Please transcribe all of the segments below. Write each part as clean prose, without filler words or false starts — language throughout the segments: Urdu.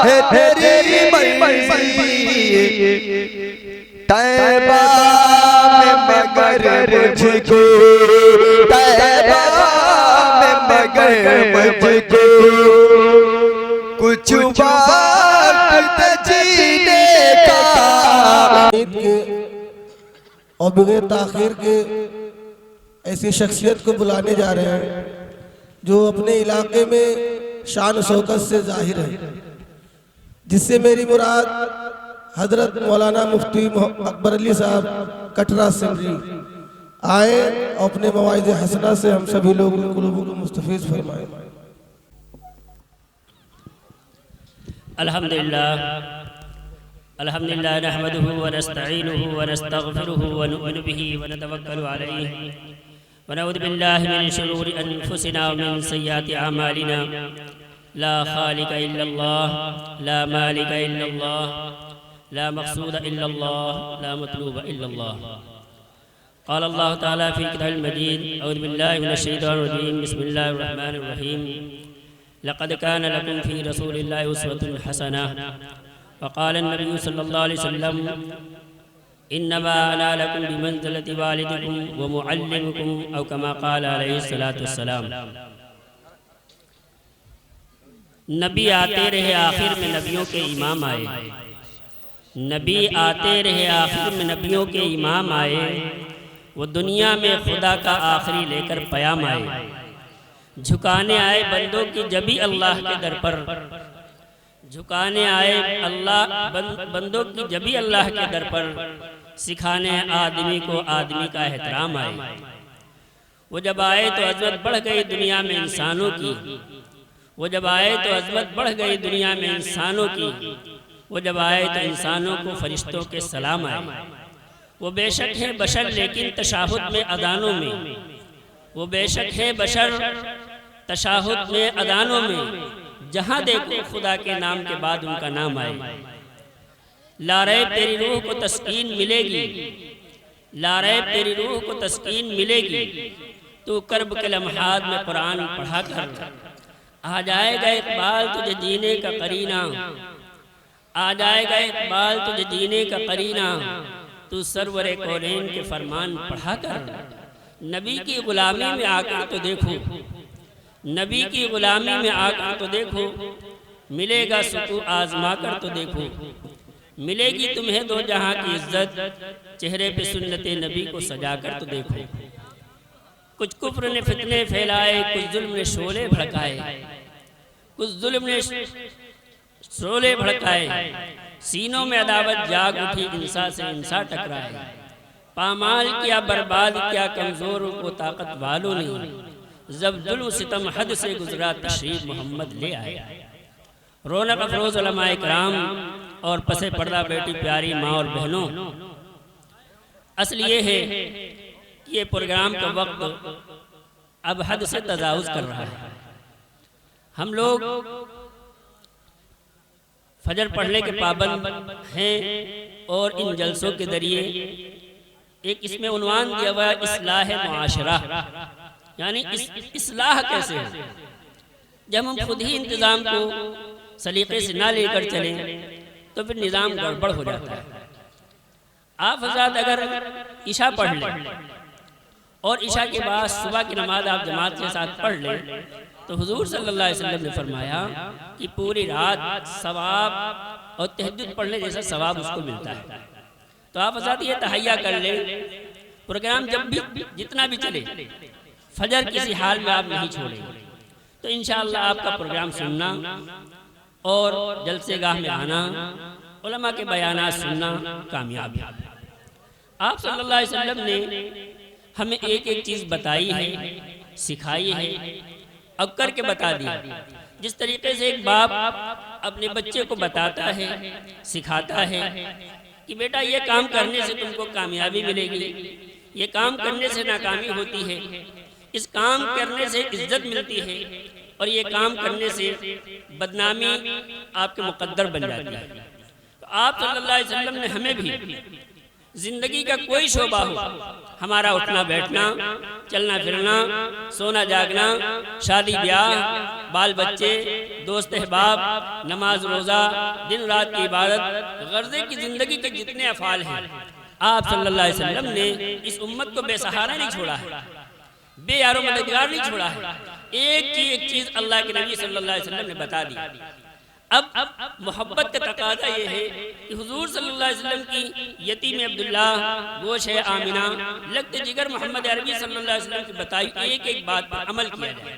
ہے تیری مرضی طیبہ میں مگر مجھ کو، طیبہ میں مگر مجھ کو کچھ وقت جینے کا۔ اور بغیر تاخیر کے ایسی شخصیت کو بلانے جا رہے ہیں جو اپنے علاقے میں شان و شوکت سے ظاہر ہے، جس سے میری مراد حضرت مولانا مفتی اکبر علی صاحب کٹرا سمری آئیں اور اپنے مواعظ حسنہ سے ہم سبھی لوگ قلوبوں کو مستفیض فرمائیں۔ الحمدللہ نحمده ونستعینه ونستغفره ونؤمن به ونتوکل علیہ ونعوذ باللہ من شرور انفسنا ومن سیئات اعمالنا لا خالق الا اللہ لا مالک الا اللہ لا مقصود الا اللہ لا مطلوب الا اللہ۔ قال اللہ تعالیٰ فی الکتاب المجید اعوذ باللہ من الشیطان الرجیم بسم اللہ الرحمن الرحیم لقد كان لكم في رسول الله أسوة حسنة وقال النبي صلى الله عليه وسلم إنما أنا لكم بمنزلة والدكم ومعلمكم أو كما قال عليه الصلاة والسلام۔ نبی آتے رہے آخر میں نبیوں کے امام آئے، نبی آتے رہے آخر میں نبیوں کے امام آئے، وہ دنیا میں خدا کا آخری لے کر پیام آئے، جھکانے آئے بندوں کی جبھی اللہ کے در پر، جھکانے آئے بندوں کی جبھی اللہ کے در پر، سکھانے آدمی کو آدمی کا احترام آئے۔ وہ جب آئے تو عظمت بڑھ گئی دنیا میں انسانوں کی، وہ جب آئے تو عظمت بڑھ گئی دنیا میں انسانوں کی، وہ جب آئے تو انسانوں کو فرشتوں کے سلام آئے۔ وہ بے شک ہے بشر لیکن تشہد میں اذانوں میں، وہ بے شک ہے بشر تشہد میں اذانوں میں، جہاں دیکھو خدا کے نام کے بعد ان کا نام آئے۔ لا ریب تیری روح کو تسکین ملے گی، لا ریب تیری روح کو تسکین ملے گی، تو کرب کے لمحات میں قرآن پڑھا کر، آ جائے گا اقبال تجھے جینے کا قرینہ، آ جائے گا اقبال تجھے جینے کا قرینہ، تو سرور کونین کے فرمان پڑھا کر، نبی کی غلامی میں آ کر تو دیکھو، نبی کی غلامی میں آ کر تو دیکھو، ملے گا سکون آزما کر تو دیکھو، ملے گی تمہیں دو جہاں کی عزت، چہرے پہ سنت نبی کو سجا کر تو دیکھو۔ کچھ کفر نے فتنے پھیلائے، کچھ ظلم نے شعلے بھڑکائے، کچھ ظلم نے شعلے بھڑکائے، سینوں میں عداوت جاگ اٹھی انسا سے انسا ٹکرائے، پامال کیا برباد کیا کمزوروں کو طاقت والوں نے، جب ظلم و ستم حد سے گزرا تشریف محمد لے آئے۔ رونق افروز علماء اکرام اور پس پردہ بیٹی پیاری ماں اور بہنوں، اصل یہ ہے کہ یہ پروگرام کا وقت اب حد سے تجاوز کر رہا ہے۔ ہم لوگ فجر پڑھنے کے پابند ہیں اور ان جلسوں کے ذریعے ایک اس میں عنوان دیا ہوا ہے اصلاح معاشرہ، یعنی اصلاح کیسے ہے۔ جب ہم خود ہی انتظام کو سلیقے سے نہ لے کر چلیں تو پھر نظام گڑبڑ ہو جاتا ہے۔ آپ حضرات اگر عشاء پڑھ لیں اور عشاء کے بعد صبح کی نماز آپ جماعت کے ساتھ پڑھ لیں تو حضور صلی اللہ علیہ وسلم نے فرمایا کہ پوری رات ثواب اور تہجد پڑھنے جیسا ثواب اس کو ملتا ہے۔ تو آپ حضرات یہ تہیہ کر لیں، پروگرام جب بھی جتنا بھی چلے فجر کسی حال میں آپ نہیں چھوڑیں، تو انشاءاللہ آپ کا پروگرام سننا اور جلسے گاہ میں آنا، علماء کے بیانات سننا کامیاب ہے۔ آپ صلی اللہ علیہ وسلم نے ہمیں ایک ایک چیز بتائی ہے، سکھائی ہے، اب کر کے بتا دی۔ جس طریقے سے ایک باپ اپنے بچے کو بتاتا ہے، سکھاتا ہے کہ بیٹا یہ کام کرنے سے تم کو کامیابی ملے گی، یہ کام کرنے سے ناکامی ہوتی ہے، اس کام کرنے سے عزت ملتی ہے، اور یہ کام کرنے سے بدنامی آپ کے مقدر بن جاتی ہے۔ تو آپ صلی اللہ علیہ وسلم نے ہمیں بھی زندگی کا کوئی شعبہ ہو، ہمارا اٹھنا بیٹھنا، چلنا پھرنا، سونا جاگنا، شادی بیاہ، بال بچے، دوست احباب، نماز روزہ، دن رات کی عبادت، غرضے کی زندگی کے جتنے افعال ہیں، آپ صلی اللہ علیہ وسلم نے اس امت کو بے سہارا نہیں چھوڑا ہے، بے یار و مددگار نہیں چھوڑا ہے۔ ایک چیز اللہ کے نبی صلی اللہ علیہ وسلم نے بتا دی۔ اب محبت کا تقاضا یہ ہے کہ حضور صلی اللہ علیہ وسلم کی یتیم عبداللہ، گوش ہے آمنہ، لگتے جگر محمد عربی صلی اللہ علیہ وسلم کی بتائی ایک ایک بات پر عمل کیا جائے۔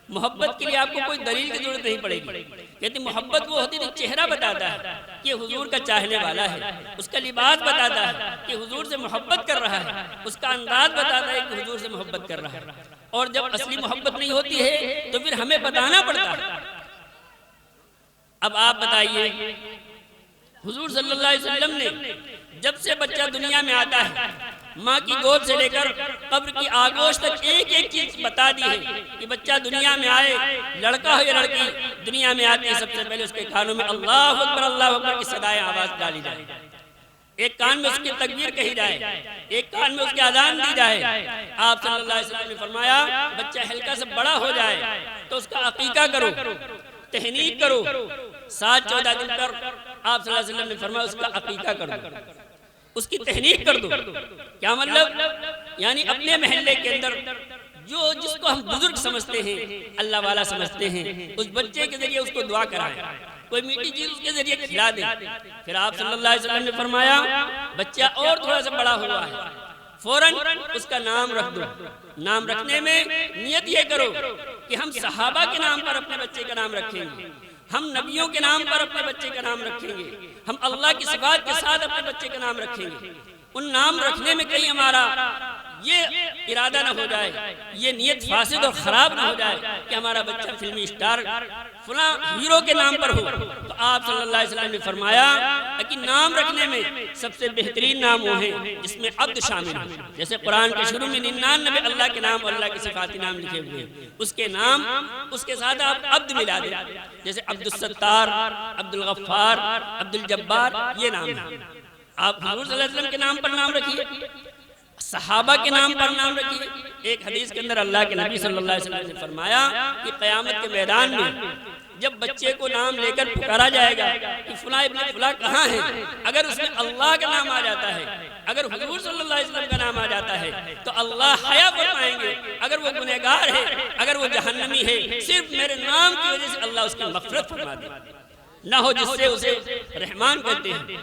محبت کے لیے آپ کو کوئی دلیل کی ضرورت نہیں پڑے گی، کہتے محبت وہ ہوتی ہے چہرہ بتاتا ہے کہ حضور کا چاہنے والا ہے، اس کا لباس بتاتا ہے کہ حضور سے محبت کر رہا ہے، اس کا انداز بتاتا ہے کہ حضور سے محبت کر رہا ہے۔ اور جب اصلی محبت نہیں ہوتی ہے تو پھر ہمیں بتانا پڑتا ہے۔ اب آپ بتائیے، حضور صلی اللہ علیہ وسلم نے جب سے بچہ دنیا میں آتا ہے، ماں کی گود سے لے کر قبر کی آگوش تک ایک ایک چیز بتا دی ہے کہ بچہ دنیا میں آئے، لڑکا ہو یا لڑکی، دنیا میں آتے ہیں سب سے پہلے اس کے کانوں میں اللہ اکبر کی صدائے آواز ڈالی جائے، ایک کان میں اس کی تکبیر کہی جائے، ایک کان میں اس کی اذان دی جائے۔ آپ صلی اللہ علیہ وسلم نے فرمایا بچہ ہلکا سے بڑا ہو جائے تو اس کا عقیقہ کرو، تہنیک کرو، 7-14 دن پر آپ صلی اللہ علیہ وسلم نے فرمایا اس کا عقیقہ کر دو، اس کی تہنیک کر دو۔ کیا مطلب؟ یعنی اپنے محلے کے اندر جس کو ہم بزرگ سمجھتے ہیں، اللہ والا سمجھتے ہیں، اس بچے کے ذریعے اس کو دعا کرائیں، کوئی میٹھی چیز اس کے ذریعے کھلا دیں۔ پھر آپ صلی اللہ علیہ وسلم نے فرمایا بچہ اور تھوڑا سا بڑا ہوا ہے، فوراً اس کا نام رکھ دو۔ نام رکھنے میں نیت یہ کرو کہ ہم صحابہ کے نام پر اپنے بچے کا نام رکھیں گے، ہم نبیوں کے نام پر اپنے بچے کا نام رکھیں گے، ہم اللہ کی صفات کے ساتھ اپنے بچے کا نام رکھیں گے۔ ان نام رکھنے میں کہیں ہمارا یہ ارادہ نہ ہو جائے، یہ نیت فاسد اور خراب نہ ہو جائے کہ ہمارا بچہ فلمی سٹار فلاں ہیرو کے نام پر ہو۔ تو آپ صلی اللہ علیہ وسلم نے فرمایا کہ نام رکھنے میں سب سے بہترین نام وہ ہیں جس میں عبد شامل ہے۔ جیسے قرآن کے شروع میں 99 اللہ کے نام اور اللہ کے صفاتی نام لکھے ہوئے ہیں، اس کے نام اس کے ساتھ آپ عبد ملا دیں، جیسے عبد الستار، عبد الغفار، عبد الجبار، یہ نام ہے۔ آپ حضور صلی اللہ علیہ وسلم کے نام پر نام رکھیے، صحابہ کے نام پر نام رکھیے۔ ایک حدیث کے اندر اللہ کے نبی صلی اللہ علیہ وسلم نے فرمایا کہ قیامت کے میدان میں جب بچے کو نام لے کر پکارا جائے گا کہ فلاں ابن فلاں کہاں ہے، اگر اس میں اللہ کا نام آ جاتا ہے، اگر حضور صلی اللہ علیہ وسلم کا نام آ جاتا ہے تو اللہ حیا فرمائیں گے، اگر وہ گنہگار ہے، اگر وہ جہنمی ہے، صرف میرے نام کی وجہ سے اللہ اس کی مغفرت فرما دے۔ نہ ہو جس سے اسے رحمان کہتے ہیں،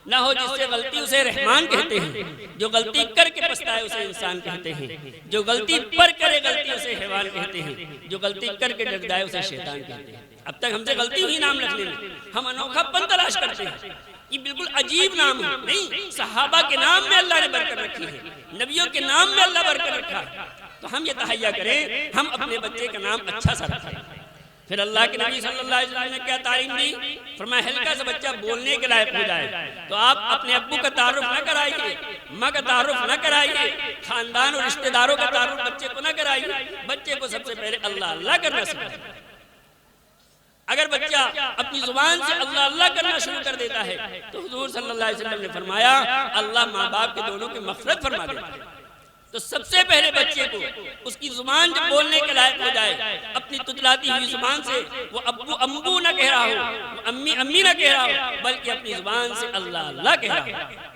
نہ ہو جس سے غلطی اسے رحمان کہتے ہیں، جو غلطی کر کے پچھتائے اسے انسان کہتے ہیں، جو غلطی پر کرے غلطی اسے حیوان کہتے ہیں، جو غلطی کر کے ڈر جائے اسے شیطان کہتے ہیں۔ اب تک ہم سے غلطی ہوئی نام رکھنے میں، ہم انوکھا پن تلاش کرتے ہیں، یہ بالکل عجیب نام ہے۔ نہیں، صحابہ کے نام میں اللہ نے برکت رکھی ہے، نبیوں کے نام میں اللہ برکت رکھا ہے، تو ہم یہ تہیہ کریں ہم اپنے بچے کا نام اچھا سا رکھیں۔ پھر اللہ کے نبی صلی اللہ علیہ وسلم نے کیا تعلیم دی؟ فرمایا ہلکا سا بچہ بولنے کے لائق ہو جائے تو آپ اپنے ابو کا تعارف نہ کرائیے، ماں کا تعارف نہ کرائیے، خاندان اور رشتہ داروں کا تعارف بچے کو نہ کرائیے، بچے کو سب سے پہلے اللہ اللہ کرنا سکھائیے۔ اگر بچہ اپنی زبان سے اللہ اللہ کرنا شروع کر دیتا ہے تو حضور صلی اللہ علیہ وسلم نے فرمایا اللہ ماں باپ کے دونوں کی مغفرت فرما دیتا ہے۔ تو سب سے پہلے بچے کو اس کی زبان جب بولنے کے لائق ہو جائے، اپنی تتلاتی ہوئی زبان سے وہ ابو امبو نہ کہہ رہا ہو، وہ امی امی نہ کہہ رہا ہو، بلکہ اپنی زبان سے اللہ اللہ کہہ رہا ہو۔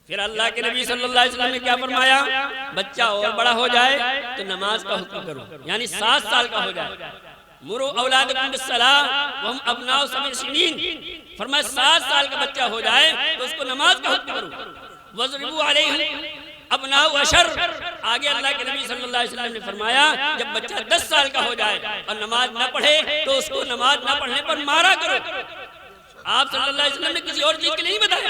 پھر اللہ کے نبی صلی اللہ علیہ وسلم نے کیا فرمایا؟ بچہ اور بڑا ہو جائے تو نماز کا حکم کرو، یعنی 7 سال کا ہو جائے۔ مرو اولادکم بالصلاۃ وہم ابناء 7 سنین، فرمایا 7 سال کا بچہ ہو جائے تو اس کو نماز کا حکم کرو۔ وَضْرِبُوا عَلَيْهِمْ أَبْنَاءُ عَشْرٍ، آگے اللہ کے نبی صلی اللہ علیہ وسلم نے فرمایا جب بچہ 10 سال کا ہو جائے اور نماز نہ پڑھے تو اس کو نماز نہ پڑھنے پر مارا کرو۔ آپ صلی اللہ علیہ وسلم نے کسی اور چیز کے لیے نہیں بتایا،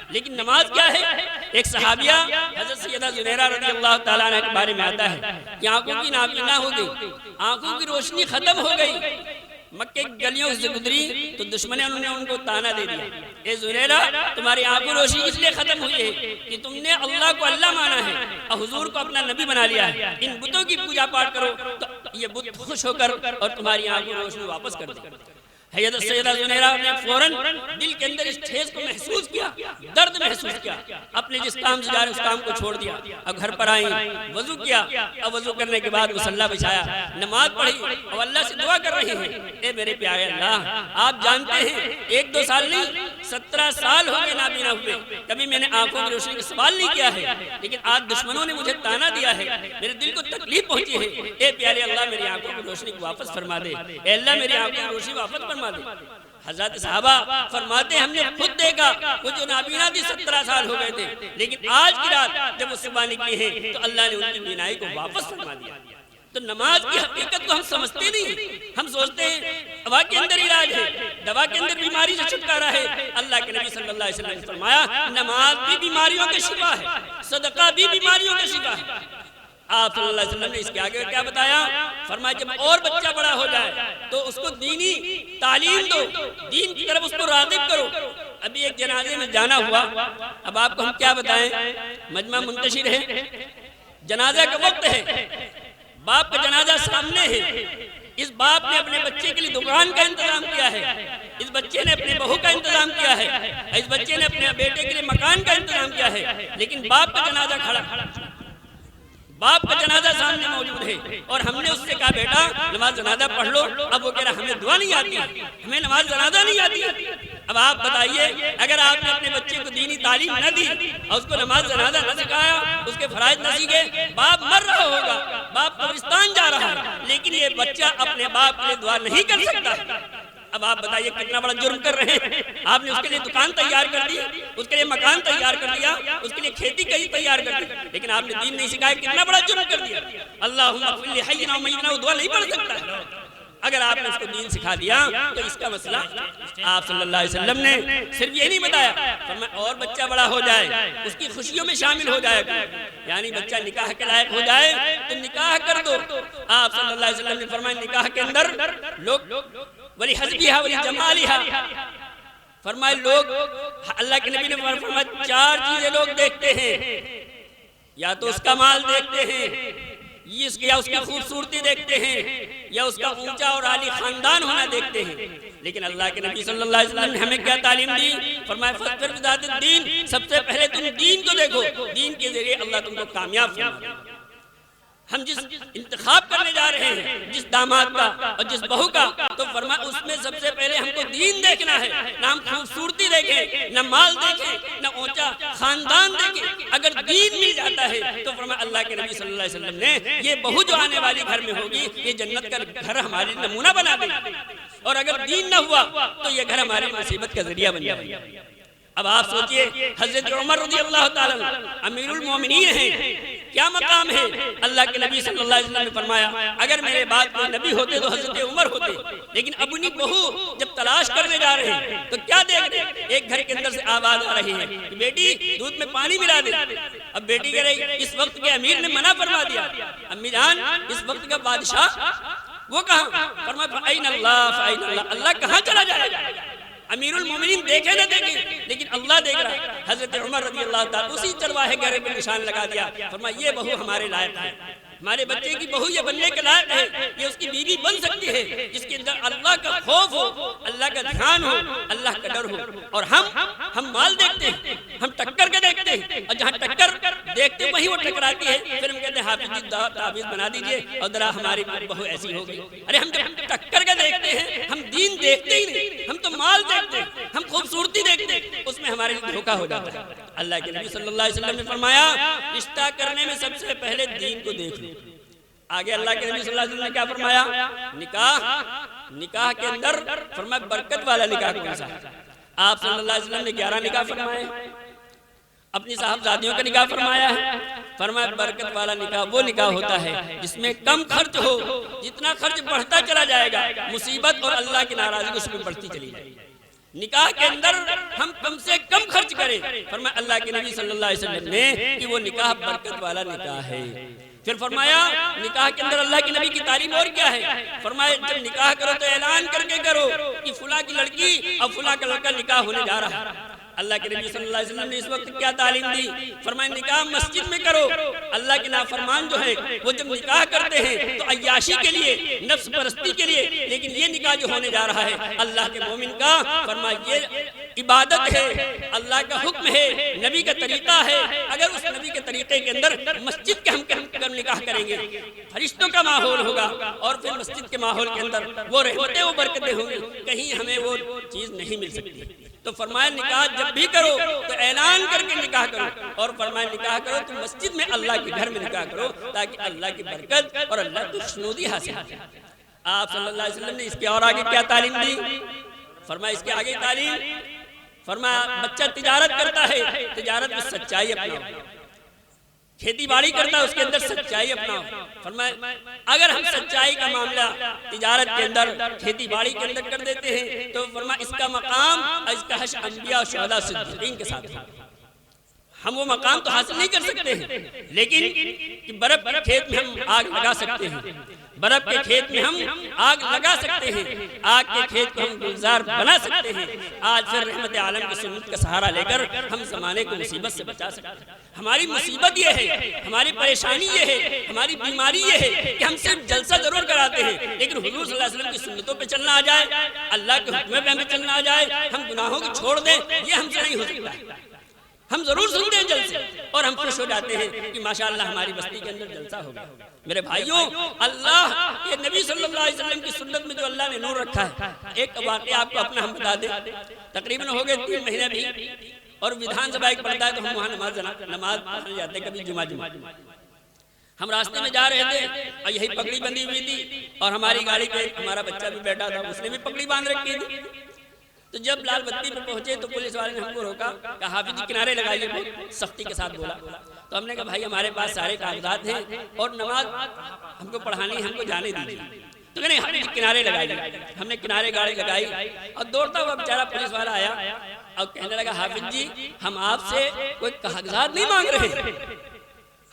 لیکن نماز کیا ہے؟ ایک صحابیہ حضرت سیدہ زنیرہ رضی اللہ تعالیٰ عنہ کے بارے میں آتا ہے کہ آنکھوں کی نابینا ہو گئی، آنکھوں کی روشنی ختم ہو گئی، مکے کی گلیوں سے گزری تو دشمنوں نے ان کو تانا دے دیا، اے زنیرہ تمہاری آنکھوں روشنی اس لیے ختم ہوئی ہے کہ تم نے اللہ کو اللہ مانا ہے اور حضور کو اپنا نبی بنا لیا ہے، ان بتوں کی پوجا پاٹ کرو تو یہ بت خوش ہو کر اور تمہاری آنکھوں روشنی واپس کر دے۔ حضرت سیدہ زنیرہ نے فوراً دل کے اندر اس ٹھیس کو محسوس کیا، درد محسوس کیا، اپنے جس کام سے جا رہے اس کام کو چھوڑ دیا، اب گھر پر آئیں، وضو کیا، اب وضو کرنے کے بعد مصلی بچھایا، نماز پڑھی اور اللہ سے دعا کر رہی ہیں، اے میرے پیارے اللہ، آپ جانتے ہیں 1-2 سال نہیں 17 سال ہو گئے نابینا ہوئے، کبھی میں نے آنکھوں کی روشنی کا سوال نہیں کیا ہے، لیکن آج دشمنوں نے مجھے تانا دیا ہے، میرے دل کو تکلیف پہنچی ہے، اے پیارے اللہ میری آنکھوں کی روشنی کو واپس فرما دے، اے اللہ میری آنکھوں کی روشنی واپس فرما دے۔ حضرت صحابہ فرماتے ہیں ہم نے خود دیکھا وہ جو نابینا تھی 17 سال ہو گئے تھے، لیکن آج کی رات جب وہ صبح نکلی ہیں تو اللہ نے ان کی بینائی کو واپس فرما دیا۔ تو نماز کی حقیقت کو ہم سمجھتے نہیں، ہم سوچتے ہیں دوا کے اندر علاج ہے، دوا کے اندر بیماری سے چھٹکارا ہے۔ اللہ کے نبی صلی اللہ علیہ وسلم نے فرمایا نماز بھی بیماریوں کا شفا ہے، صدقہ بھی بیماریوں کا شفا ہے۔ آپ صلی اللہ علیہ وسلم نے اس کے آگے کیا بتایا؟ فرمایا جب اور بچہ بڑا ہو جائے تو اس کو دینی تعلیم دو، دین کی طرف اس کو راغب کرو۔ ابھی ایک جنازے میں جانا ہوا، اب آپ کو ہم کیا بتائیں، مجمع منتشر ہے، جنازہ کا وقت ہے، باپ کا جنازہ سامنے ہے، اس باپ نے اپنے بچے کے لیے دکان کا انتظام کیا ہے، اس بچے نے اپنے بہو کا انتظام کیا ہے، اس بچے نے اپنے بیٹے کے لیے مکان کا انتظام کیا ہے، لیکن باپ کا جنازہ کھڑا، باپ کا جنازہ سامنے موجود ہے اور ہم نے اس سے کہا بیٹا نماز جنازہ پڑھ لو، اب وہ کہہ رہا ہمیں دعا نہیں آتی، ہمیں نماز جنازہ نہیں آتی۔ اب آپ بتائیے اگر آپ نے اپنے بچے کو دینی تعلیم نہ دی اور اس کو نماز جنازہ نہ سکھایا، اس کے فرائض نہ سیکھے، باپ مر رہا ہوگا، باپ قبرستان جا رہا ہے، لیکن یہ بچہ اپنے باپ کے لیے دعا نہیں کر سکتا۔ اب آپ بتائیے کتنا بڑا جرم کر رہے ہیں، آپ نے اس کے لیے دکان تیار کر دی، اس کے لیے مکان تیار کر دیا، اس کے لیے کھیتی کئی تیار کر دی، لیکن آپ نے دین نہیں سکھایا، کتنا بڑا جرم کر دیا۔ اللہم اغفر لی حینا و میتنا، وہ دعا نہیں پڑھ سکتا ہے۔ اگر آپ نے اس کو دین سکھا دیا تو اس کا مسئلہ آپ صلی اللہ علیہ وسلم نے صرف یہ نہیں بتایا، فرمایا اور بچہ بڑا ہو جائے اس کی خوشیوں میں شامل ہو جائے گا، یعنی بچہ نکاح کے لائق ہو جائے تو نکاح کر دو۔ آپ صلی اللہ علیہ وسلم نے فرمایا نکاح کے اندر لوگ ولی حسبیہا ولی جمالہا، فرمائے لوگ اللہ کے نبی نے فرمایا 4 چیزیں لوگ دیکھتے ہیں، یا تو اس کا مال دیکھتے ہیں، یا اس کی خوبصورتی دیکھتے ہیں، یا اس کا اونچا اور عالی خاندان ہونا دیکھتے ہیں، لیکن اللہ کے نبی صلی اللہ علیہ وسلم نے ہمیں کیا تعلیم دی؟ فرمایا فاظفر بذات الدین، سب سے پہلے تم دین کو دیکھو، دین کے ذریعے اللہ تم کو کامیاب فرمائے۔ ہم جس انتخاب کرنے جا رہے ہیں جس داماد کا اور جس بہو کا، تو فرمایا اس میں سب سے پہلے ہم کو دین دیکھنا ہے، نہ ہم خوبصورتی دیکھیں، نہ مال دیکھیں، نہ اونچا خاندان دیکھیں۔ اگر دین مل جاتا ہے تو فرمایا اللہ کے نبی صلی اللہ علیہ وسلم نے یہ بہو جو آنے والی گھر میں ہوگی یہ جنت کا گھر ہمارے نمونہ بنا دے گی، اور اگر دین نہ ہوا تو یہ گھر ہماری مصیبت کا ذریعہ بن جائے گا۔ اب آپ سوچئے حضرت عمر رضی اللہ تعالیٰ امیر المومنین ہیں، کیا مقام ہے؟ اللہ کے نبی صلی اللہ علیہ وسلم نے فرمایا اگر میرے بعد کوئی نبی ہوتے تو حضرت عمر ہوتے، لیکن اپنی بہو جب تلاش کرنے جا رہے ہیں تو کیا دیکھ رہے ہیں؟ ایک گھر کے اندر سے آواز آ رہی ہے کہ بیٹی دودھ میں پانی ملا دے۔ اب بیٹی کہہ رہی اس وقت کے امیر نے منع فرما دیا، امی جان اس وقت کا بادشاہ وہ کہاں؟ فرمایا فَأَيْنَ اللَّهُ فَأَيْنَ اللَّهُ، اللہ کہاں چلا جائے؟ امیر المومنین دیکھے نہ دیکھے لیکن اللہ دیکھ رہا ہے۔ حضرت عمر رضی اللہ تعالیٰ اسی چرواہے گھر پہ نشان لگا دیا، فرمایا یہ بہو ہمارے لائق ہے، ہمارے بچے کی بہو یہ بننے کے لائق ہے، یہ اس کی بیوی بن سکتی ہے جس کے اندر اللہ کا خوف ہو، اللہ کا دھیان ہو، اللہ کا ڈر ہو۔ اور ہم مال دیکھتے ہیں، ہم ٹکر کے دیکھتے ہیں، اور جہاں ٹکر دیکھتے وہیں وہ ٹکراتی ہے، پھر ہم کہتے ہیں حافظ جی تعویذ بنا دیجئے اور ذرا ہماری بہو ایسی ہو گئی۔ ارے ہم جب ٹکر کے دیکھتے ہیں ہم دین دیکھتے ہی نہیں، ہم تو مال دیکھتے ہیں، ہم خوبصورتی دیکھتے ہیں، اس میں ہمارے لیے دھوکہ ہو جاتا ہے۔ اللہ کے نبی صلی اللہ علیہ وسلم نے فرمایا رشتہ کرنے میں سب سے پہلے دین کو دیکھ لو۔ آگے اللہ کے نبی صلی اللہ علیہ وسلم نے کیا فرمایا؟ نکاح کے اندر فرمایا برکت والا نکاح کون سا ہے؟ آپ صلی اللہ علیہ وسلم نے 11 نکاح فرمائے، اپنی صاحبزادیوں کا نکاح فرمایا ہے، فرمایا برکت والا نکاح وہ نکاح ہوتا ہے جس میں کم خرچ ہو، جتنا خرچ بڑھتا چلا جائے گا مصیبت اور اللہ کی ناراضگی اس میں بڑھتی چلی جائے گی۔ نکاح کے اندر ہم کم سے کم خرچ کریں، فرمایا اللہ کے نبی صلی اللہ علیہ وسلم نے کہ وہ نکاح برکت والا نکاح ہے۔ پھر فرمایا نکاح کے اندر اللہ کے نبی کی تعلیم اور کیا ہے؟ فرمایا جب نکاح کرو تو اعلان کر کے کرو کہ فلاں کی لڑکی اور فلاں کا لڑکا نکاح ہونے جا رہا ہے۔ اللہ کے نبی صلی اللہ علیہ وسلم نے اس وقت کیا تعلیم دی؟ فرمایا نکاح مسجد میں کرو۔ اللہ کے نافرمان جو ہیں وہ جب نکاح کرتے ہیں تو عیاشی کے لیے، نفس پرستی کے لیے، لیکن یہ نکاح جو ہونے جا رہا ہے اللہ کے مومن کا، فرمایا یہ عبادت ہے، اللہ کا حکم ہے، نبی کا طریقہ ہے۔ اگر اس نبی کے طریقے کے اندر مسجد کے ہم نکاح کریں گے، فرشتوں کا ماحول ہوگا، اور پھر مسجد کے ماحول کے اندر وہ رحمتیں و برکتیں ہوں گی، کہیں ہمیں وہ چیز نہیں مل سکتی۔ تو فرمایا نکاح جب بھی کرو تو اعلان کر کے نکاح کرو، اور فرمایا نکاح کرو تو مسجد میں اللہ کے گھر میں نکاح کرو، تاکہ اللہ کی برکت اور اللہ کی خوشنودی حاصل ہو۔ آپ صلی اللہ علیہ وسلم نے اس کے اور آگے کیا تعلیم دی؟ فرمایا اس کے آگے تعلیم، فرمایا بچہ تجارت کرتا ہے، تجارت میں سچائی اپناؤ، کھیتی باڑی کرتا ہے اس کے اندر سچائی اپناؤ۔ فرمایا اگر ہم سچائی کا معاملہ تجارت کے اندر، کھیتی باڑی کے اندر کر دیتے ہیں تو فرمایا اس کا مقام، اس کا حشر انبیاء شہداء صدیقین کے ساتھ ہے۔ ہم وہ مقام تو حاصل نہیں کر سکتے ہیں، لیکن برف کے کھیت میں ہم آگ لگا سکتے ہیں، برف کے کھیت میں ہم آگ لگا سکتے ہیں، آگ کے کھیت کو ہم گلزار بنا سکتے ہیں۔ آج پھر رحمت عالم کی سنت کا سہارا لے کر ہم زمانے کو مصیبت سے بچا سکتے ہیں۔ ہماری مصیبت یہ ہے، ہماری پریشانی یہ ہے، ہماری بیماری یہ ہے کہ ہم صرف جلسہ ضرور کراتے ہیں، لیکن حضور صلی اللہ علیہ وسلم کی سنتوں پہ چلنا آ جائے، اللہ کے حکم پہ ہمیں چلنا آ جائے، ہم گناہوں کو چھوڑ دیں، یہ ہم سے نہیں ہو سکتا۔ ہم ضرور سنتے ہیں جلسے اور ہم خوش ہو جاتے ہیں کہ ماشاءاللہ ہماری بستی کے اندر جلسہ ہوگا۔ میرے بھائیوں، اللہ کے نبی صلی اللہ علیہ وسلم کی سنت میں جو اللہ نے نور رکھا ہے، ایک واقعہ آپ کو اپنا ہم بتا دیں۔ تقریباً ہو گئے 3 مہینے بھی، اور ودھان سبھا ایک پڑھتا ہے تو ہم وہاں نماز پڑھنے جاتے، کبھی جمعہ۔ ہم راستے میں جا رہے تھے اور یہی پگڑی بندھی ہوئی تھی، اور ہماری گاڑی پہ ہمارا بچہ بھی بیٹھا تھا، اس نے بھی پگڑی باندھ رکھی تھی۔ تو جب لال بتی پہ پہنچے تو پولیس والے نے ہم کو روکا، کہا حافظ جی کنارے لگائیے، بہت سختی کے ساتھ بولا۔ تو ہم نے کہا بھائی ہمارے پاس سارے کاغذات ہیں اور نماز ہم کو پڑھانی ہے، ہم کو جانے دیجیے۔ تو کہنے حافظ جی کنارے لگائیے۔ ہم نے کنارے گاڑی لگائی اور دوڑتا ہوا بیچارہ پولیس والا آیا اور کہنے لگا حافظ جی ہم آپ سے کوئی کاغذات نہیں مانگ رہے،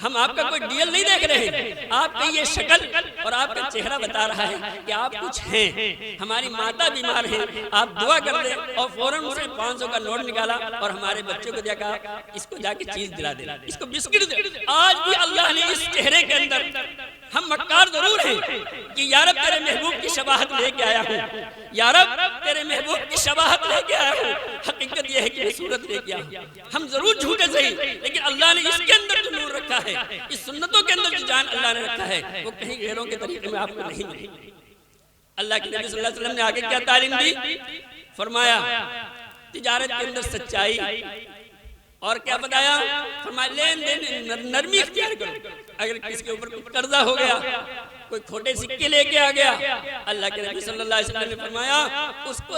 ہم آپ کا کوئی ڈیل نہیں دیکھ رہے ہیں، آپ کی یہ شکل اور آپ کا چہرہ بتا رہا ہے کہ آپ کچھ ہیں، ہماری ماتا بیمار ہیں، آپ دعا کر دیں۔ اور فوراً اسے 500 کا نوٹ نکالا اور ہمارے بچے کو دیا، کہا اس کو جا کے چیز دلا دے، اس کو بسکٹ دے۔ آج بھی اللہ نے اس چہرے کے اندر، ہم مکار ضرور ہیں کہ یا رب تیرے محبوب کی شباہت لے کے آیا ہوں، یا رب تیرے محبوب کی شباہت لے کے آیا ہوں، حقیقت یہ ہے کہ صورت لے کے آیا ہوں۔ ہم ضرور جھوٹے صحیح، لیکن اللہ نے اس کے اندر جو نور رکھا ہے، اس سنتوں کے اندر جو جان اللہ نے رکھا ہے، وہ کہیں غیروں کے طریقے میں آپ کو نہیں ملے۔ اللہ کے نبی صلی اللہ علیہ وسلم نے آگے کیا تعلیم دی؟ فرمایا تجارت کے اندر سچائی، اور کیا بتایا؟ فرمایا لین دین نرمی اختیار کرو۔ اگر کسی کے اوپر کوئی قرضہ ہو گیا، کوئی کھوٹے سکے لے کے آ گیا، اللہ کے نبی صلی اللہ علیہ وسلم نے فرمایا اس کو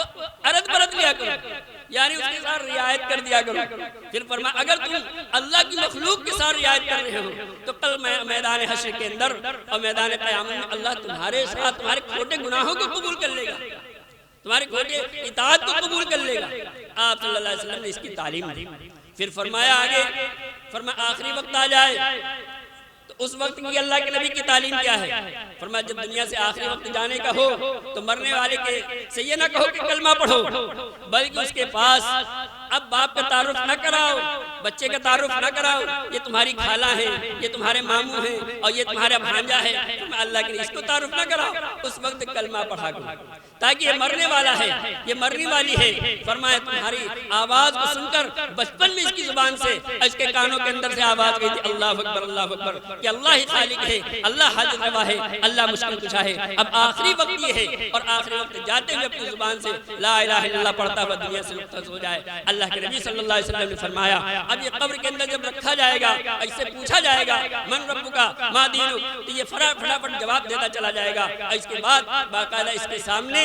عرض برت لیا کرو، یعنی اس کے ساتھ رعایت کر دیا کرو۔ پھر فرمایا اگر تم اللہ کی مخلوق کے ساتھ رعایت کر رہے ہو تو کل میدان حشر کے اندر اور میدان قیامت میں اللہ تمہارے ساتھ تمہارے کھوٹے گناہوں کو قبول کر لے گا، تمہارے کھوٹے اطاعت کو قبول کر لے گا۔ آپ صلی اللہ علیہ وسلم نے اس کی تعلیم دی۔ پھر فرمایا آگے، فرمایا آخری وقت آ جائے تو اس وقت کی اللہ کے نبی کی تعلیم کیا ہے؟ فرمایا جب دنیا سے آخری وقت جانے کا ہو تو مرنے والے کے سے یہ نہ کہو کہ کلمہ پڑھو، بلکہ اس کے پاس اب باپ کا تعارف نہ کراؤ، بچے کا تعارف نہ کراؤ، یہ تمہاری خالہ ہیں، یہ تمہارے ماموں ہیں، اور یہ تمہارا بھانجا ہے، اللہ کے اس کو تعارف نہ کراؤ، اس وقت کلمہ پڑھا کرو، تاکہ یہ مرنے والا ہے، یہ مرنے والی ہے۔ فرمایا تمہاری آواز کو سن کر بچپن میں اس کی زبان سے، اس کے کانوں کے اندر سے آواز گئی تھی اللہ اکبر اللہ اکبر، کہ اللہ ہی خالق ہے، اللہ حاجت روا ہے، اللہ مشکل کشا ہے۔ اب آخری وقت یہ ہے، اور آخری وقت جاتے ہوئے اپنی زبان سے لا الہ الا اللہ پڑھتا ہوا دنیا سے رخصت ہو جائے۔ اللہ کے نبی صلی اللہ علیہ وسلم نے فرمایا اب یہ قبر کے اندر جب رکھا جائے گا، اس سے پوچھا جائے گا من ربک ما دینک، تو یہ فٹافٹ جواب دیتا چلا جائے گا، اور اس کے بعد باقاعدہ اس کے سامنے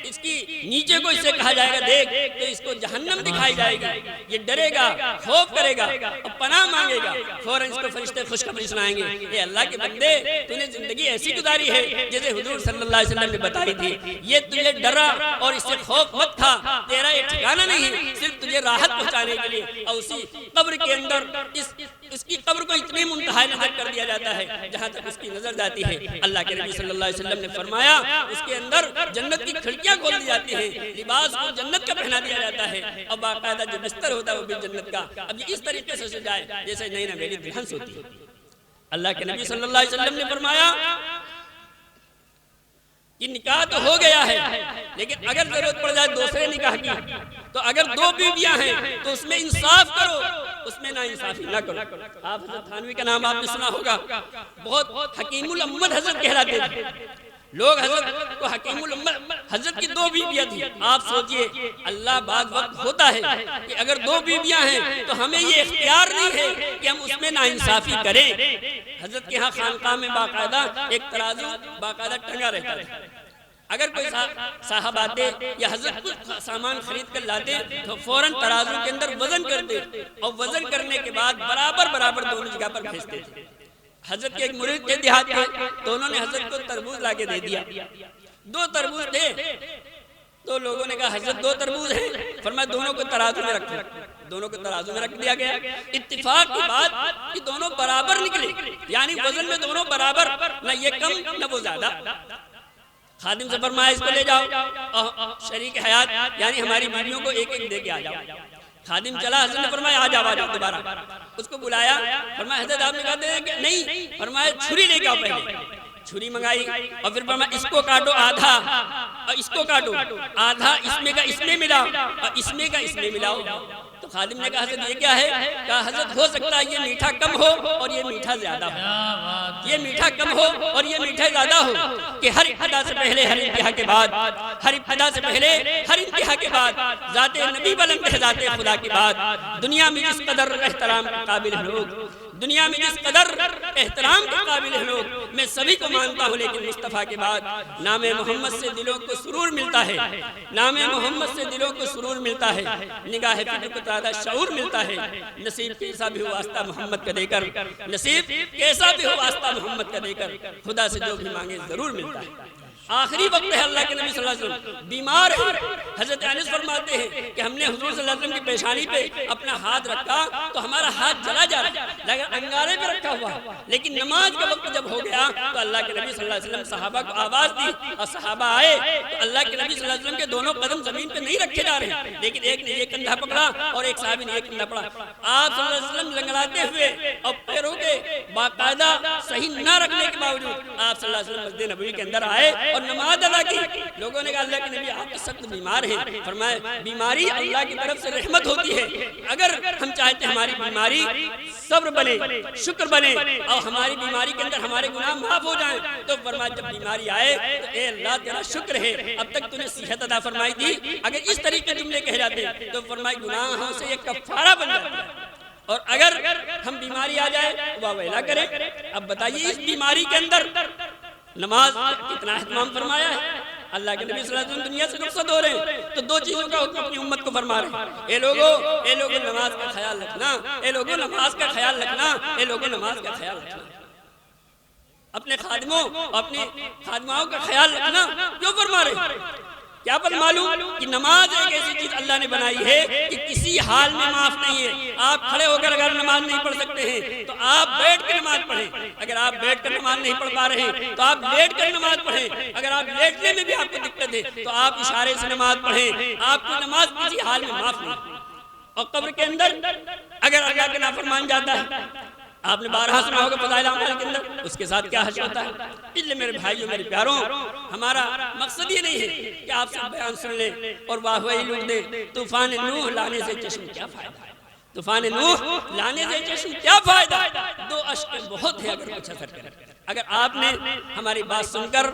اس کی نیچے کو اس سے کہا جائے گا دیکھ، تو اس کو جہنم دکھائی جائے گی، یہ ڈرے گا، خوف کرے گا اور پناہ مانگے گا، فوراً اس کو فرشتے خوشخبری سنائیں گے، اے اللہ کے بندے تو نے زندگی ایسی گزاری ہے جیسے حضور صلی اللہ علیہ وسلم نے بتائی تھی، یہ تجھے ڈرا اور اس سے خوف مت تھا، تیرا یہ ٹھکانہ نہیں، صرف تجھے راحت پہنچانے کے لیے، اور اسی قبر کے اندر اس اس کی قبر کو اتنی منتہا نظر کر دیا جاتا ہے جہاں تک اس کی نظر جاتی ہے۔ اللہ کے نبی صلی اللہ علیہ وسلم نے فرمایا اس کے اندر جنت کی کھڑکیاں کھول دی جاتی ہیں، لباس کو جنت کا پہنا دیا جاتا ہے، اور باقاعدہ جو بستر ہوتا ہے وہ بھی جنت کا، اب یہ اس طریقے سے سجائے جیسے نئی نویلی دلہن سوتی ہے۔ اللہ کے نبی صلی اللہ علیہ وسلم نے فرمایا کہ نکاح تو ہو گیا ہے، لیکن اگر ضرورت پڑ جائے دوسرے نکاح کی، تو اگر 2 بیویاں ہیں تو اس میں انصاف کرو، اس میں نا انصافی نہ کرو۔ آپ حضرت تھانوی کا نام آپ نے سنا ہوگا، بہت حکیم الامت حضرت کہلاتے تھے لوگ، حضرت کو حکیم الامت، حضرت کی 2 بیویاں تھی۔ آپ سوچئے اللہ بعض وقت ہوتا ہے کہ اگر 2 بیویاں ہیں تو ہمیں یہ اختیار نہیں ہے کہ ہم اس میں نا انصافی کریں۔ حضرت کے ہاں خانقاہ میں باقاعدہ ایک ترازو باقاعدہ ٹنگا رہتا تھا، اگر کوئی صاحب آتے یا حضرت کچھ سامان خرید کر لاتے تو فوراً ترازو کے اندر وزن کرتے، اور وزن کرنے کے بعد برابر دونوں جگہ پر بھیجتے تھے۔ حضرت کے ایک مرید کے دیہات تھے تو انہوں نے حضرت کو تربوز لا کے دے دیا، 2 تربوز تھے، تو لوگوں نے کہا حضرت 2 تربوز ہیں، فرمایا دونوں کو ترازو میں رکھو، دونوں کو ترازو میں رکھ دیا گیا۔ اتفاق کی بات کہ دونوں برابر نکلے، یعنی وزن میں دونوں برابر، نہ یہ کم نہ وہ زیادہ۔ خادم سے فرمایا اس کو لے جاؤ اور شریک حیات یعنی ہماری بیویوں کو ایک ایک دے کے آ جاؤ۔ خادم چلا، حضرت نے فرمایا آ جاؤ دوبارہ، اس کو بلایا، فرمایا حضرت آپ نے کہا دے کہ نہیں، فرمایا چھری لے کے آؤ، پہلے چھری منگائی، اور پھر فرمایا اس کو کاٹو آدھا اور اس کو کاٹو آدھا، اس میں کا اس میں ملاؤ اور اس میں کا اس میں ملاؤ۔ تو خادم نے کہا حضرت یہ کیا ہے؟ کہا حضرت ہو سکتا ہے یہ میٹھا کم ہو اور یہ میٹھا زیادہ ہو، یہ میٹھا کم ہو اور یہ میٹھا زیادہ ہو، کہ ہر ابتدا سے پہلے ہر انتہا کے بعد، ہر ابتدا سے پہلے ہر انتہا کے بعد ذات نبی بلند ہے، ذات خدا کی بات۔ دنیا میں جس قدر احترام کے قابل ہیں لوگ، دنیا میں جس قدر احترام کے قابل ہیں لوگ، میں سبھی کو مانتا ہوں، لیکن مصطفیٰ کے بعد نام محمد سے دلوں کو سرور ملتا ہے، نام محمد سے دلوں کو سرور ملتا ہے، نگاہ فکر کو زیادہ شعور ملتا ہے۔ نصیب کیسا بھی ہو واسطہ محمد کا دے کر، نصیب کیسا بھی ہو واسطہ محمد کا دے کر، خدا سے جو بھی مانگے ضرور ملتا ہے۔ آخری وقت ہے، اللہ کے نبی صلی اللہ علیہ وسلم بیمار ہیں، حضرت انس فرماتے ہیں کہ ہم نے حضور صلی اللہ علیہ وسلم کی پیشانی پہ اپنا ہاتھ رکھا تو ہمارا ہاتھ جلا جا رہا ہے، انگارے پہ رکھا ہوا، لیکن نماز کا وقت جب ہو گیا تو اللہ کے نبی صلی اللہ علیہ وسلم صحابہ کو آواز دی، اور صحابہ آئے تو اللہ کے نبی صلی اللہ علیہ وسلم کے دونوں قدم زمین پہ نہیں رکھے جا رہے، لیکن ایک نے یہ کندھا پکڑا اور ایک صحابی نے یہ کندھا پکڑا۔ آپ صلی اللہ علیہ وسلم لنگڑاتے ہوئے اور پیروں کے باقاعدہ صحیح نہ رکھنے کے باوجود آپ صلی اللہ علیہ وسلم مسجد نبوی کے اندر آئے اور نماز ادا کی۔ لوگوں نے کہا اللہ کے نبی آپ سخت بیمار ہیں، فرمایا بیماری اللہ کی طرف سے رحمت ہوتی ہے، اگر ہم چاہتے ہیں ہماری بیماری صبر بنے، شکر بنے، اور ہماری بیماری کے اندر ہمارے گناہ معاف ہو جائیں، تو فرمایا جب بیماری آئے تو اے اللہ تیرا شکر ہے اب تک تو نے صحت عطا فرمائی تھی، اگر اس طریقے جملے کہہ جاتے تو فرمایا گناہوں سے یہ کفارہ بن جاتا ہے، اور اگر ہم بیماری آ جائے واہ ویلا کریں۔ اب بتائیے اس بیماری کے اندر نماز کتنا اہتمام فرمایا ہے۔ اللہ کے نبی صلی اللہ علیہ وسلم دنیا سے رخصت ہو رہے ہیں تو 2 چیزوں کا حکم اپنی امت کو فرما رہے ہیں، اے لوگوں نماز کا خیال رکھنا، اے لوگوں نماز کا خیال رکھنا، اے لوگوں نماز کا خیال رکھنا، اپنے خادموں اپنی خادماؤں کا خیال رکھنا۔ کیوں فرما رہے ہیں؟ کیا پر معلوم کہ نماز ایک ایسی چیز اللہ نے بنائی ہے کہ کسی حال میں معاف نہیں ہے۔ آپ کھڑے ہو کر اگر نماز نہیں پڑھ سکتے ہیں تو آپ بیٹھ کر نماز پڑھیں، اگر آپ بیٹھ کر نماز نہیں پڑھ پا رہے ہیں تو آپ لیٹ کر نماز پڑھیں، اگر آپ لیٹنے میں بھی آپ کو دقت ہے تو آپ اشارے سے نماز پڑھیں، آپ کو نماز کسی حال میں معاف نہیں۔ اور قبر کے اندر اگر اللہ کا نافرمان جاتا ہے، آپ نے بارہا سنا ہوگا فضائل اعمال کے اندر، اس کے ساتھ کیا حشر ہوتا ہے۔ اس لیے میرے بھائیوں میرے پیاروں، ہمارا مقصد یہ نہیں ہے کہ آپ سب بیان سن لیں اور واہ واہی لوٹ دیں۔ طوفان نوح لانے سے چشم کیا فائدہ ہے، طوفان نوح لانے سے چشم کیا فائدہ، 2 اشک بہت ہے اگر کچھ اثر کرے۔ اگر آپ نے ہماری بات سن کر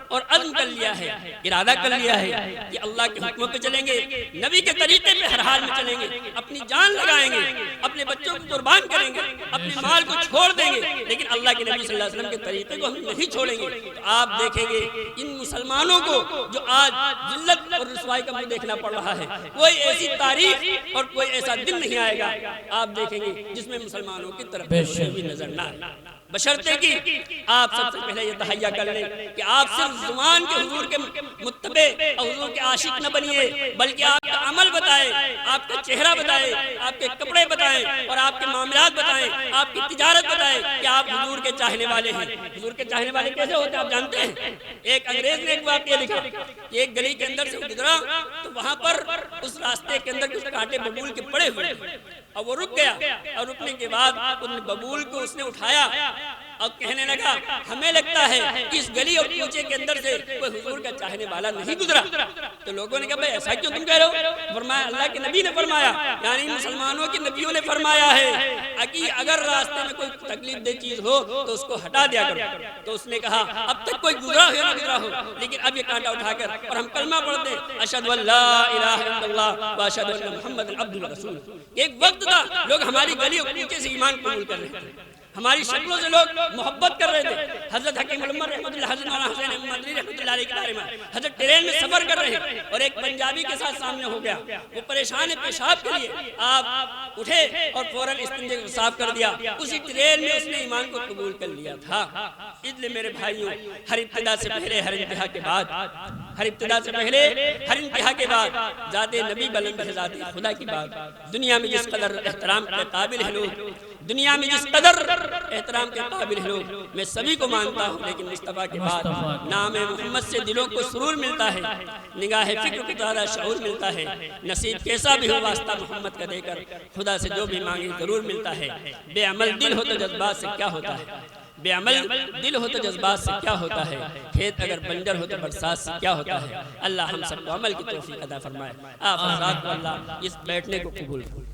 اور عزم کر لیا ہے، ارادہ کر لیا ہے کہ اللہ کے حکموں پہ چلیں گے، نبی کے طریقے پہ ہر حال میں چلیں گے، اپنی جان لگائیں گے، اپنے بچوں کو قربان کریں گے، اپنے مال کو چھوڑ دیں گے، لیکن اللہ کے نبی صلی اللہ علیہ وسلم کے طریقے کو ہم نہیں چھوڑیں گے، تو آپ دیکھیں گے ان مسلمانوں کو جو آج ذلت اور رسوائی کا منہ دیکھنا پڑ رہا ہے، کوئی ایسی تاریخ اور کوئی ایسا دن نہیں آئے گا آپ دیکھیں گے جس میں مسلمانوں کی طرف بھی نظر نہ آئے، بشرطے کی آپ سب سے پہلے یہ تہیہ کر لیں کہ آپ صرف زمان کے حضور کے متبع اور حضور کے عاشق نہ بنیے، بلکہ آپ عمل بتائے، آپ کا چہرہ بتائے، آپ کے کپڑے بتائیں اور آپ کے معاملات بتائیں، آپ کی تجارت بتائیں کہ آپ حضور کے چاہنے والے ہیں۔ حضور کے چاہنے والے کیسے ہوتے ہیں آپ جانتے ہیں؟ ایک انگریز نے ایک واقعہ لکھا کہ ایک گلی کے اندر سے گزرا تو وہاں پر اس راستے کے اندر کچھ کانٹے ببول کے پڑے ہوئے اور وہ رک گیا، اور رکنے کے بعد ان ببول کو اس نے اٹھایا اور کہنے لگا ہمیں لگتا ہے کہ اس گلی اور کوچے کے اندر سے کوئی حضور کا چاہنے والا نہیں گزرا۔ تو لوگوں نے کہا بھئی ایسا کیوں تم کہہ رہے ہو؟ فرمایا اللہ کے نبی نے فرمایا، یعنی مسلمانوں کے نبیوں نے فرمایا ہے کہ اگر راستے میں کوئی تکلیف دہ چیز ہو تو اس کو ہٹا دیا کرو۔ تو اس نے کہا اب تک کوئی گزرا ہو یا نہ گزرا ہو، لیکن اب یہ کانٹا اٹھا کر اور ہم کلمہ پڑھتے ہیں اشہد ان لا الہ الا اللہ و اشہد ان محمد عبدہ ورسولہ۔ ایک وقت تھا لوگ ہماری گلی اور کوچے سے ایمان قبول کر رہے تھے، ہماری شکلوں سے لوگ محبت کر رہے تھے۔ حضرت حکیم الامت رحمۃ اللہ، حضرت مولانا حسین احمد مدنی رحمۃ اللہ علیہ کے بارے میں حضرت ٹرین میں سفر کر رہے ہیں اور ایک پنجابی کے ساتھ سامنے ہو گیا، وہ پریشان ہے پیشاب کے لیے، آپ اٹھے اور فوراً استنجے کو صاف کر دیا۔ اسی ٹرین میں اس نے ایمان کو قبول کر لیا تھا۔ اس لیے میرے بھائیوں، ہر ابتدا سے پہلے ہر انتہا کے بعد، ہر ابتدا سے پہلے ہر انتہا کے بعد ذات نبی بلند ہے، ذات خدا کی بات۔ دنیا میں جس قدر احترام کے قابل ہیں لوگ، دنیا میں جس قدر احترام کے قابل ہیں لوگ، میں سبھی کو مانتا ہوں، لیکن مصطفیٰ کے بعد نام محمد سے دلوں کو سرور ملتا ہے، نگاہ فکر کو زیادہ شعور ملتا ہے۔ نصیب کیسا بھی ہو واسطہ محمد کا دے کر خدا سے جو بھی مانگے ضرور ملتا ہے۔ بے عمل دل ہو تو جذبات سے کیا ہوتا ہے، بے عمل دل ہو تو جذبات سے کیا ہوتا ہے، کھیت اگر بنجر ہو تو برسات سے کیا ہوتا ہے۔ اللہ ہم سب کو عمل کی توفیق عطا فرمائے۔ آپ حضرات کو اللہ اس بیٹھنے کو قبول کرے۔